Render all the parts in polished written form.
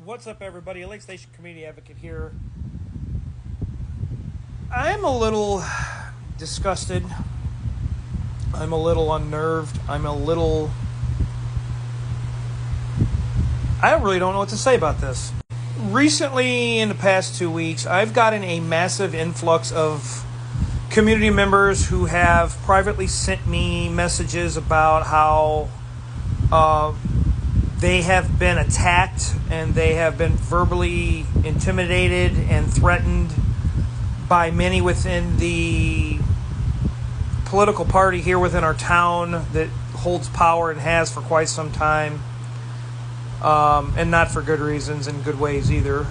What's up, everybody? Lake Station Community Advocate here. I am a little disgusted. I'm a little unnerved. I really don't know what to say about this. Recently, in the past 2 weeks, I've gotten a massive influx of community members who have privately sent me messages about how they have been attacked and they have been verbally intimidated and threatened by many within the political party here within our town that holds power and has for quite some time, and not for good reasons and good ways either.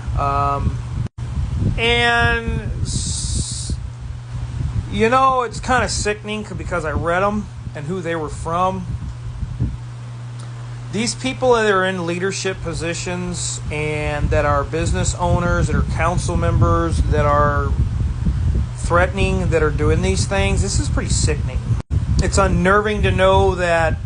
And you know, it's kind of sickening because I read them and who they were from. These people that are in leadership positions and that are business owners, that are council members, that are threatening, that are doing these things, this is pretty sickening. It's unnerving to know that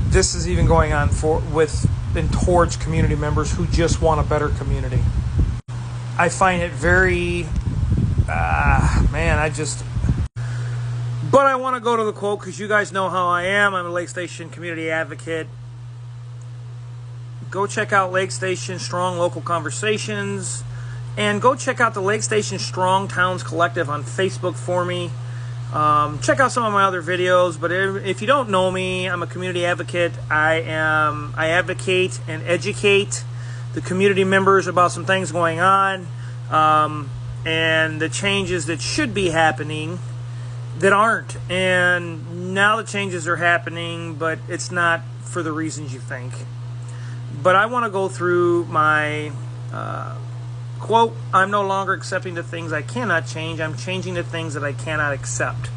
this is even going on towards community members who just want a better community. I find it very, But I want to go to the quote because you guys know how I am. I'm a Lake Station Community Advocate. Go check out Lake Station Strong Local Conversations. And go check out the Lake Station Strong Towns Collective on Facebook for me. Check out some of my other videos. But if you don't know me, I'm a community advocate. I advocate and educate the community members about some things going on. And the changes that should be happening that aren't. And now the changes are happening, but it's not for the reasons you think. But I want to go through my quote, I'm no longer accepting the things I cannot change. I'm changing the things that I cannot accept.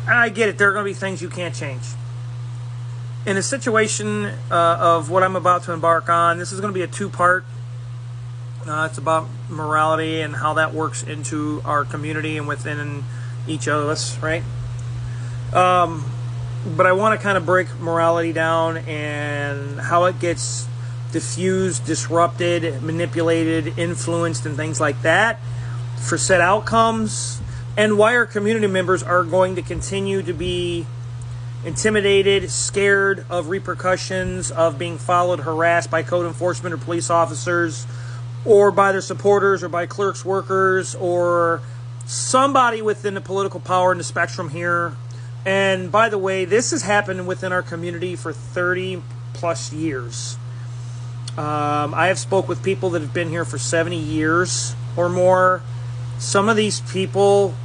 And I get it. There are going to be things you can't change. In a situation of what I'm about to embark on, this is going to be a two-part. It's about morality and how that works into our community and within each of us, right? But I want to kind of break morality down and how it gets diffused, disrupted, manipulated, influenced, and things like that for set outcomes, and why our community members are going to continue to be intimidated, scared of repercussions of being followed, harassed by code enforcement or police officers, or by their supporters, or by clerks, workers, or somebody within the political power in the spectrum here. And by the way, this has happened within our community for 30 plus years. I have spoke with people that have been here for 70 years or more. Some of these people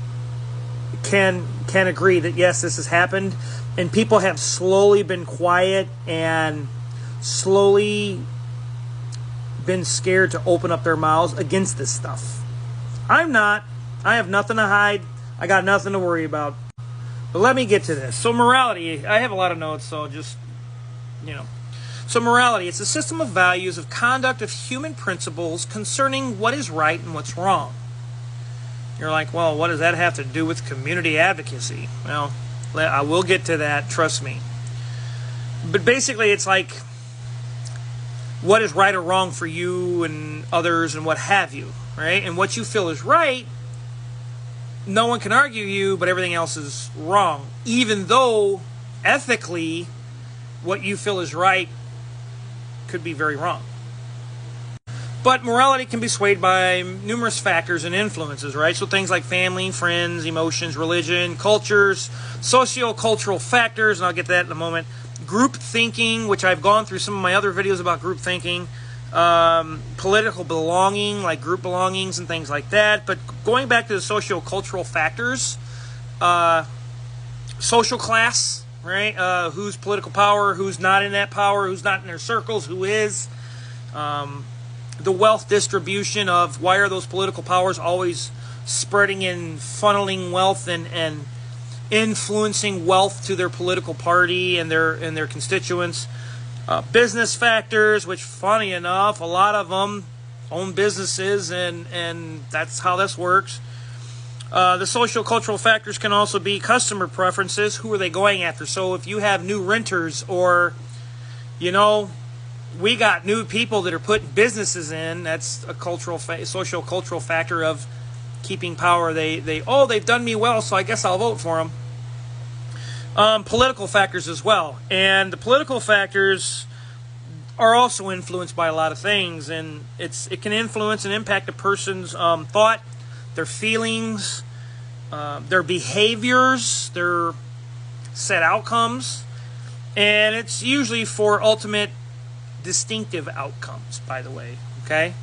can agree that yes, this has happened, and people have slowly been quiet and slowly been scared to open up their mouths against this stuff. I'm not. I have nothing to hide. I got nothing to worry about. But let me get to this. So morality, I have a lot of notes, so just, So morality, it's a system of values, of conduct, of human principles concerning what is right and what's wrong. You're like, well, what does that have to do with community advocacy? Well, I will get to that, trust me. But basically, it's like, what is right or wrong for you and others and what have you, right? And what you feel is right, no one can argue you, but everything else is wrong. Even though, ethically, what you feel is right could be very wrong. But morality can be swayed by numerous factors and influences, right? So things like family, friends, emotions, religion, cultures, socio-cultural factors, and I'll get to that in a moment. Group thinking, which I've gone through some of my other videos about group thinking, political belonging, like group belongings and things like that. But going back to the socio-cultural factors, social class, right? Who's political power, who's not in that power, who's not in their circles, who is. The wealth distribution of why are those political powers always spreading and funneling wealth and influencing wealth to their political party and their constituents. Business factors, which funny enough, a lot of them own businesses and that's how this works. The social cultural factors can also be customer preferences. Who are they going after? So if you have new renters, or, you know, we got new people that are putting businesses in, that's a social cultural factor of keeping power. They've done me well, so I guess I'll vote for them. Political factors as well. And the political factors are also influenced by a lot of things, and it can influence and impact a person's thought, their feelings, their behaviors, their set outcomes, and it's usually for ultimate distinctive outcomes, by the way, okay?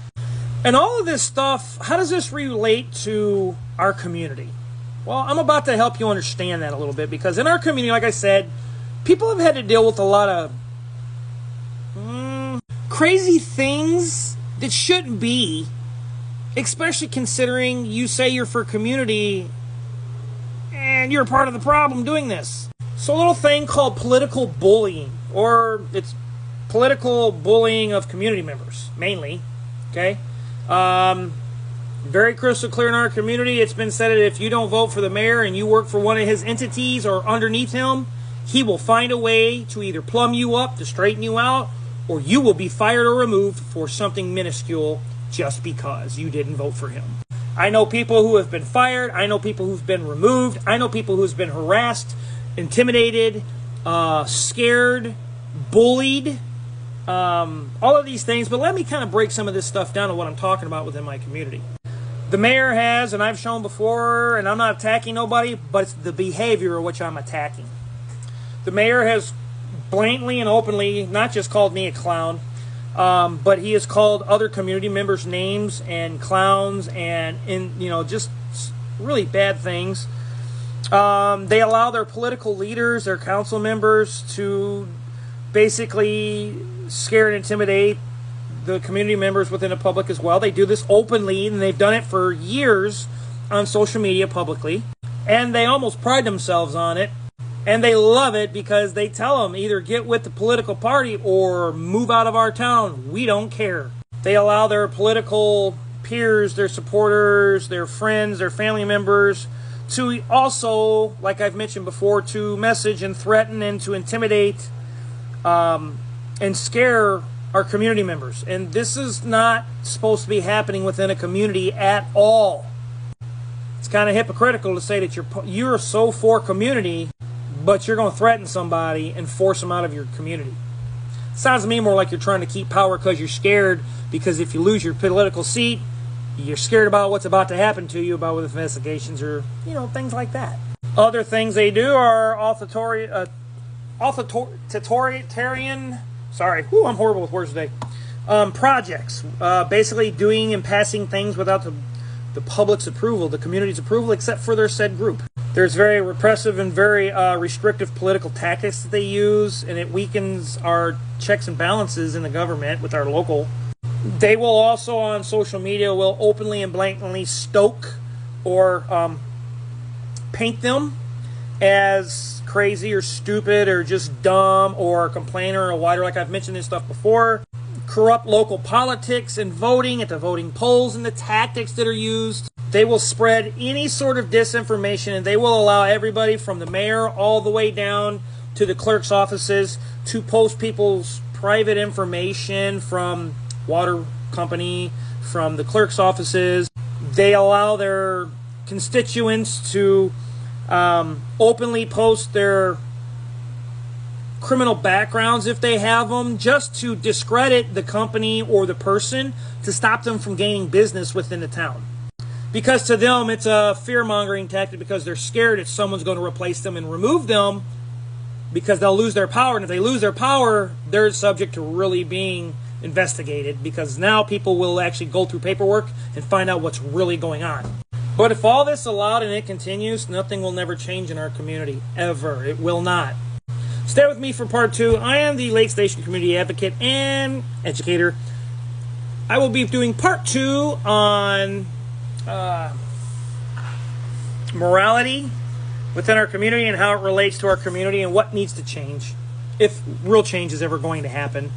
And all of this stuff, how does this relate to our community? Well, I'm about to help you understand that a little bit, because in our community, like I said, people have had to deal with a lot of crazy things that shouldn't be, especially considering you say you're for community and you're part of the problem doing this. So a little thing called political bullying, or it's political bullying of community members, mainly, okay? Very crystal clear in our community. It's been said that if you don't vote for the mayor and you work for one of his entities or underneath him, he will find a way to either plumb you up to straighten you out, or you will be fired or removed for something minuscule just because you didn't vote for him. I know people who have been fired. I know people who've been removed. I know people who've been harassed, intimidated, scared, bullied, all of these things. But let me kind of break some of this stuff down to what I'm talking about within my community. The mayor has, and I've shown before, and I'm not attacking nobody, but it's the behavior of which I'm attacking. The mayor has blatantly and openly not just called me a clown, but he has called other community members names and clowns and just really bad things. They allow their political leaders, their council members, to basically scare and intimidate the community members within the public as well. They do this openly, and they've done it for years on social media publicly, and they almost pride themselves on it. And they love it because they tell them either get with the political party or move out of our town. We don't care. They allow their political peers, their supporters, their friends, their family members to also, like I've mentioned before, to message and threaten and to intimidate and scare our community members. And this is not supposed to be happening within a community at all. It's kind of hypocritical to say that you're so for community, but you're going to threaten somebody and force them out of your community. It sounds to me more like you're trying to keep power because you're scared, because if you lose your political seat, you're scared about what's about to happen to you, about with investigations or, things like that. Other things they do are authoritarian, I'm horrible with words today. Projects, basically doing and passing things without the public's approval, the community's approval, except for their said group. There's very repressive and very restrictive political tactics that they use, and it weakens our checks and balances in the government with our local. They will also, on social media, will openly and blatantly stoke or paint them as crazy or stupid or just dumb or a complainer or a whiter, like I've mentioned this stuff before. Corrupt local politics and voting at the voting polls and the tactics that are used. They will spread any sort of disinformation, and they will allow everybody from the mayor all the way down to the clerk's offices to post people's private information from water company, from the clerk's offices. They allow their constituents to openly post their criminal backgrounds if they have them, just to discredit the company or the person, to stop them from gaining business within the town. Because to them, it's a fear-mongering tactic, because they're scared if someone's going to replace them and remove them, because they'll lose their power. And if they lose their power, they're subject to really being investigated, because now people will actually go through paperwork and find out what's really going on. But if all this is allowed and it continues, nothing will never change in our community, ever. It will not. Stay with me for part 2. I am the Lake Station community advocate and educator. I will be doing part 2 on morality within our community and how it relates to our community and what needs to change, if real change is ever going to happen.